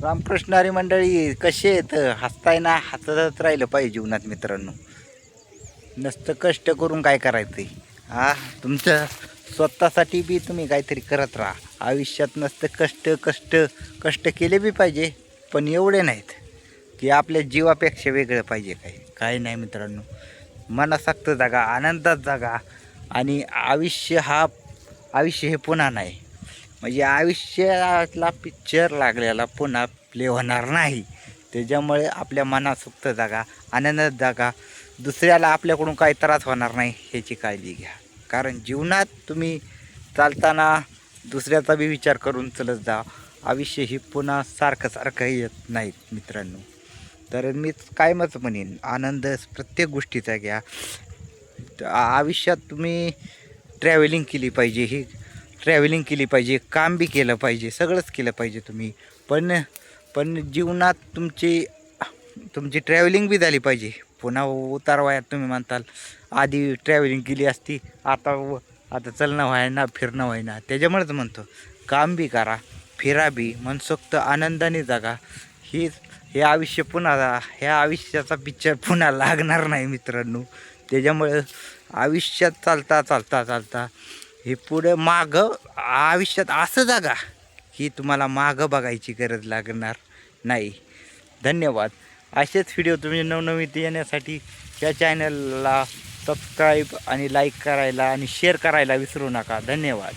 रामकृष्ण हरी मंडळी कसे आहेत? हसताय ना, हसतच राहिलं पाहिजे जीवनात मित्रांनो. नसतं कष्ट करून काय करायचं हा. तुमचं स्वतःसाठी बी तुम्ही काहीतरी करत राहा आयुष्यात. नसतं कष्ट कष्ट कष्ट केले बी पाहिजे, पण एवढे नाहीत की आपल्या जीवापेक्षा वेगळं पाहिजे. काही नाही मित्रांनो. मनासाक्त जागा, आनंदात जागा. आणि आयुष्य हे पुन्हा नाही. म्हणजे आयुष्यातला पिक्चर लागलेला पुन्हा प्ले होणार नाही. त्याच्यामुळे आपल्या मनासुक्त जागा, आनंदात जागा. दुसऱ्याला आपल्याकडून काही त्रास होणार नाही ह्याची काळजी घ्या. कारण जीवनात तुम्ही चालताना दुसऱ्याचा बी विचार करून चलत जा. आयुष्य ही पुन्हा सारखं येत नाहीत मित्रांनो. तर मीच कायमच म्हणेन, आनंद प्रत्येक गोष्टीचा घ्या. आयुष्यात तुम्ही ट्रॅव्हलिंग केली पाहिजे, काम बी केलं पाहिजे, सगळंच केलं पाहिजे तुम्ही. पण पण जीवनात तुमची ट्रॅव्हलिंग बी झाली पाहिजे. पुन्हा उतार वयात तुम्ही म्हणताल आधी ट्रॅव्हलिंग केली असती, आता चलणं व्हायना, फिरणं व्हायना. त्याच्यामुळेच म्हणतो, काम बी करा, फिरा बी, मनसोक्त आनंदाने जगा. हे आयुष्य पुन्हा, ह्या आयुष्याचा पिक्चर पुन्हा लागणार नाही मित्रांनो. त्याच्यामुळं आयुष्यात चालता हे पुढे मागं आयुष्यात असं जागा की तुम्हाला मागं बघायची गरज लागणार नाही. धन्यवाद. असेच व्हिडिओ तुम्ही नवनवीन येण्यासाठी या चॅनलला सबस्क्राईब आणि लाईक करायला आणि शेअर करायला विसरू नका. धन्यवाद.